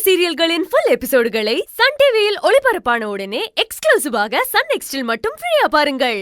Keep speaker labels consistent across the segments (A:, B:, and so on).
A: சீரியல்களின் full எபிசோடுகளை Sun டிவியில் ஒளிபரப்பான உடனே எக்ஸ்க்ளூசிவாக சன் நெக்ஸ்டில் மட்டும் ஃப்ரீயா பாருங்கள்.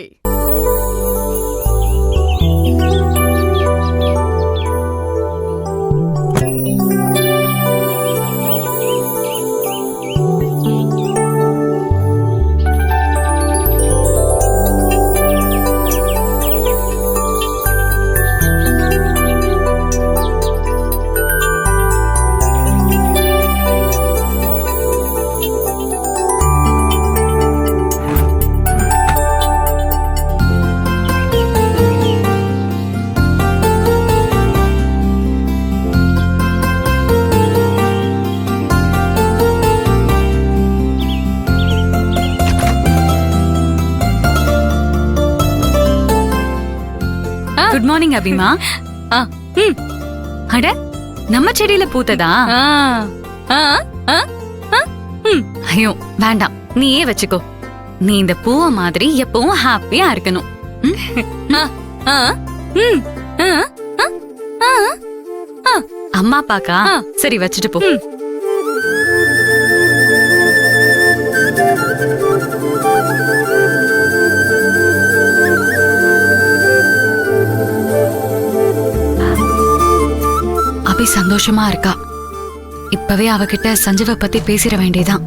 B: குட் மார்னிங் அபிமா. அட, நம்ம செடியில பூத்ததா? ஐயோ வேண்டாம், நீயே வச்சுக்கோ. நீ இந்த பூவ மாதிரி எப்பவும் ஹாப்பியா இருக்கணும். அம்மா பாக்கா, சரி வச்சுட்டு போ. அபி சந்தோஷமா இருக்கா. இப்பவே அவகிட்ட சஞ்சீவ பத்தி பேசிட வேண்டியதான்.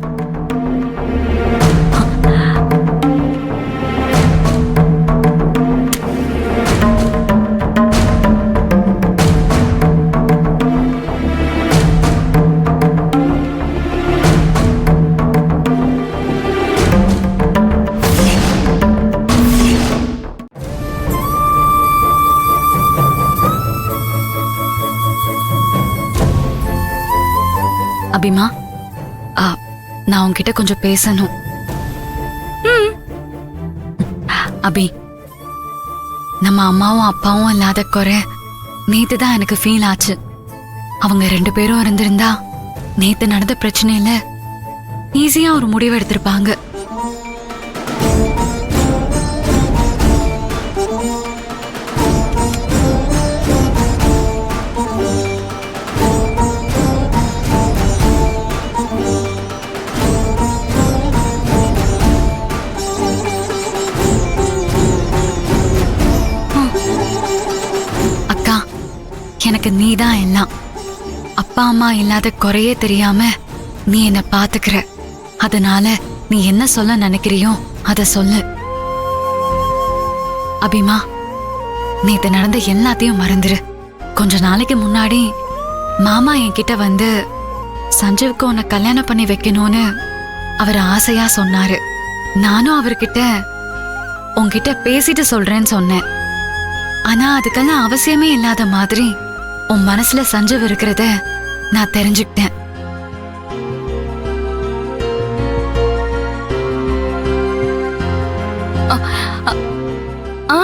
B: அபிமா, நான் உன்கிட்ட கொஞ்சம் பேசணும். அபி, நம்ம அம்மாவும் அப்பாவும் இல்லாத குறை நேத்து தான் எனக்கு ஃபீல் ஆச்சு. அவங்க 2 பேரும் இருந்திருந்தா நேத்து நடந்த பிரச்சனையில ஈஸியா ஒரு முடிவு எடுத்திருப்பாங்க. எனக்கு நீதான் எல்லாம். அப்பா அம்மா இல்லாத குறையே தெரியாம நீ என்ன பாத்துக்கிற. அதனால நீ என்ன சொல்ல நினைக்கிறியோ அத சொல்லு. அபிமா, நேத்து நடந்த எல்லாத்தையும் மறந்துரு. கொஞ்ச நாளைக்கு முன்னாடி மாமா என்கிட்ட வந்து சஞ்சீவுக்கு உன்னை கல்யாணம் பண்ணி வைக்கணும்னு அவர் ஆசையா சொன்னாரு. நானும் அவர்கிட்ட உன்கிட்ட பேசிட்டு சொல்றேன்னு சொன்னேன். ஆனா அதுக்கெல்லாம் அவசியமே இல்லாத மாதிரி உன் மனசுல சஞ்சீவ் இருக்கிறத நான் தெரிஞ்சுக்கிட்டேன்.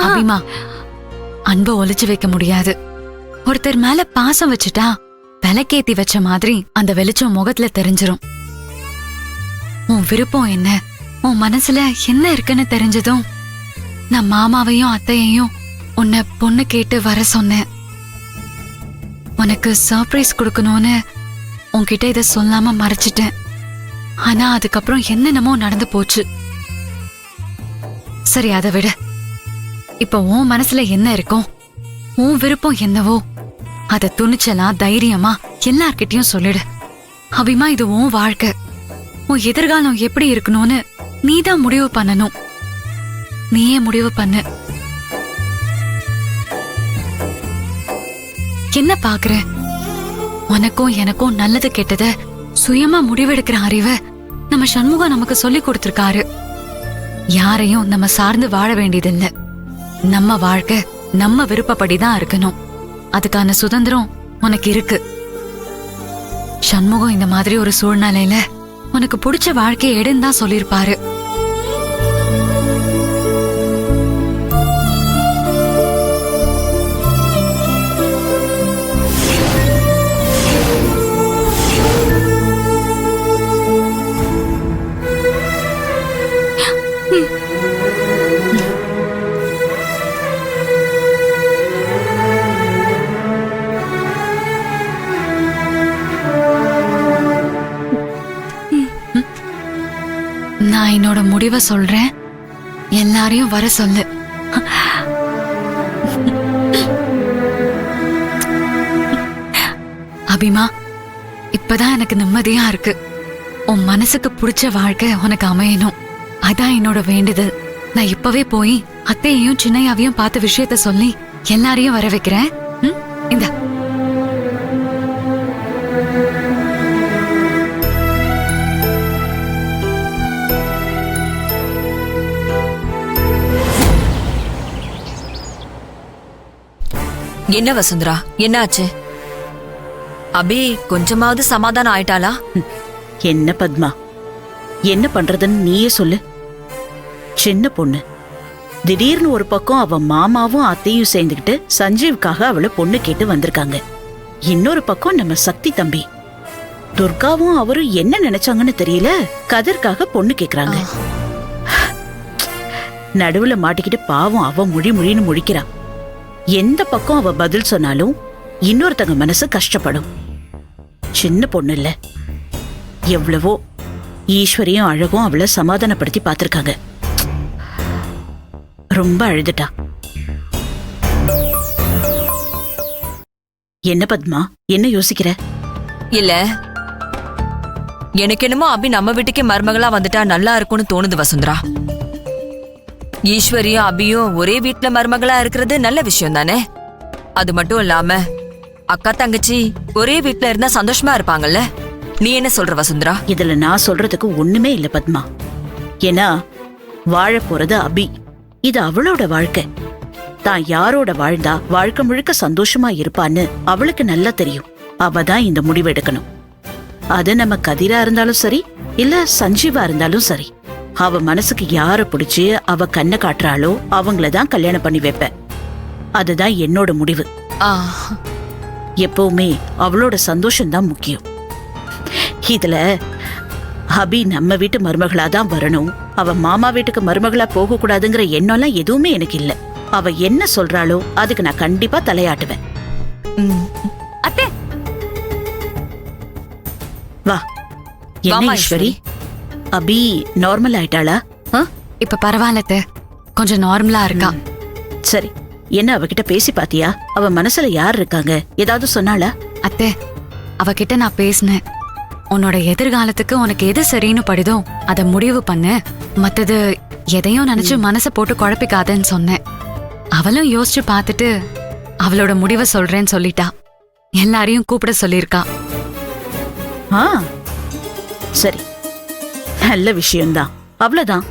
B: அபிமா, அன்பை ஒளிச்சு வைக்க முடியாது. ஒருத்தர் மேல பாசம் வச்சுட்டா விளக்கேத்தி வச்ச மாதிரி அந்த வெளிச்சம் முகத்துல தெரிஞ்சிரும். உன் விருப்பம் என்ன, உன் மனசுல என்ன இருக்குன்னு தெரிஞ்சதும் நான் மாமாவையும் அத்தையையும் உன்னை பொண்ணு கேட்டு வர சொன்னேன். உனக்கு சர்ப்ரைஸ் கொடுக்கணும்னு உன்கிட்ட இத சொல்லாம மறைச்சிட்டேன். ஆனா அதுக்கப்புறம் என்னென்னமோ நடந்து போச்சு. சரி, அதை விட இப்ப உன் மனசுல என்ன இருக்கும், உன் விருப்பம் என்னவோ அத துணிச்சலா தைரியமா எல்லார்கிட்டயும் சொல்லிடு. அபிமா, இது உன் வாழ்க்கை. உன் எதிர்காலம் எப்படி இருக்கணும்னு நீதான் முடிவு பண்ணணும். நீயே முடிவு பண்ணு. என்ன பாக்குற? உனக்கும் எனக்கும் நல்லது கெட்டத சுயமா முடிவெடுக்கிற அறிவை நம்ம சண்முகம் நமக்கு சொல்லி கொடுத்திருக்காரு. யாரையும் நம்ம சார்ந்து வாழ வேண்டியதில்லை. நம்ம வாழ்க்கை நம்ம விருப்பப்படிதான் இருக்கணும். அதுக்கான சுதந்திரம் உனக்கு இருக்கு. சண்முகம் இந்த மாதிரி ஒரு சூழ்நிலையில உனக்கு பிடிச்ச வாழ்க்கையை எடுன்னு தான் சொல்லிருப்பாரு. நான் என்னோட முடிவை சொல்றேன், எல்லாரையும் வர சொல்லு. அபிமா, இப்பதான் எனக்கு நிம்மதியா இருக்கு. உன் மனசுக்கு பிடிச்ச வாழ்க்கை உனக்கு அமையணும், அதான் என்னோட வேண்டுதல். நான் இப்பவே போய் அத்தையையும் சின்னையாவையும் பார்த்த விஷயத்த சொல்லி எல்லாரையும் வர வைக்கிறேன். இந்த
C: என்ன வசுந்தரா, என்னாச்சு? அபி கொஞ்சமாவது சமாதானம் ஆயிட்டாளா?
D: என்ன பத்மா, என்ன பண்றதுன்னு நீயே சொல்லு. சின்ன பொண்ணு, திடீர்னு ஒரு பக்கம் அவ மாமாவும் அத்தையும் சேர்ந்துக்கிட்டு சஞ்சீவுக்காக அவளை பொண்ணு கேட்டு வந்திருக்காங்க. இன்னொரு பக்கம் நம்ம சக்தி தம்பி துர்காவும் அவரும் என்ன நினைச்சாங்கன்னு தெரியல, கதிர்காக பொண்ணு கேக்குறாங்க. நடுவுல மாட்டிக்கிட்டு பாவம் அவ முழின்னு முழிக்கிறா. எந்த பக்கம் அவ பதில் சொன்னாலும் இன்னொருத்தங்க மனசு கஷ்டப்படும். சின்ன பொண்ணு இல்ல, எவ்வளவோ ஈஸ்வரியும் அழகும் அவளை சமாதானப்படுத்தி பார்த்திருக்காங்க. ரொம்ப அழுதுட்டா. என்ன பத்மா, என்ன யோசிக்கிற?
C: இல்ல, எனக்கு என்னமோ அபி நம்ம வீட்டுக்கே மருமகளா வந்துட்டா நல்லா இருக்கும்னு தோணுது வசுந்தரா. ஈஸ்வரியும் அபியும் ஒரே வீட்டுல மருமகளா இருக்கிறது நல்ல விஷயம் தானே. அது மட்டும் இல்லாம அக்கா தங்கச்சி ஒரே வீட்டுல இருந்தா சந்தோஷமா இருப்பாங்கல்ல. நீ என்ன சொல்ற வசுந்தரா?
D: இதுல நான் சொல்றதுக்கு ஒண்ணுமே இல்ல பத்மா. ஏன்னா வாழ போறது அபி, இது அவளோட வாழ்க்கை. தான் யாரோட வாழ்ந்தா வாழ்க்கை முழுக்க சந்தோஷமா இருப்பான்னு அவளுக்கு நல்லா தெரியும். அவ தான் இந்த முடிவு எடுக்கணும். அது நம்ம கதிரா இருந்தாலும் சரி, இல்ல சஞ்சீவா இருந்தாலும் சரி. அவ மனசுக்கு யார பிடிச்சு அவ கண்ணை காட்டுறாளோ அவங்களதான் கல்யாணம் பண்ணி வைப்பேன். அதுதான் என்னோட முடிவு. எப்பவுமே அவளோட சந்தோஷம்தான் முக்கியம். இதுல அபி நம்ம வீட்டு மருமகளாதான் வரணும், அவ மாமா வீட்டுக்கு மருமகளா போக கூடாதுங்கிற எண்ணம்லாம் எதுவுமே எனக்கு இல்ல. அவ என்ன சொல்றாளோ அதுக்கு நான் கண்டிப்பா தலையாட்டுவேன்.
B: அத்தை,
D: வா. என்ன ஈஸ்வரி, அபி நார்மல் ஆயிட்டாளா?
B: இப்ப பரவாயில்ல, கொஞ்சம் நார்மலா இருக்கா.
D: சரி, என்ன அவகிட்ட பேசி பாத்தியா? அவ மனசுல யார் இருக்காங்க, ஏதாவது சொன்னாளா?
B: அத்தை, அவகிட்ட நான் பேசினேன். உன்னோட எதிர்காலத்துக்கு உனக்கு எது சரின்னு படுதோ அத முடிவு பண்ணு, மத்தது எதையும் நினைச்சு மனச போட்டு குழப்பிக்காதன்னு சொன்னேன். அவளும் யோசிச்சு பார்த்துட்டு அவளோட முடிவை சொல்றேன்னு சொல்லிட்டா. எல்லாரையும் கூப்பிட சொல்லிருக்கா.
D: சரி, நல்ல விஷயம்தான். அவ்வளவுதான்.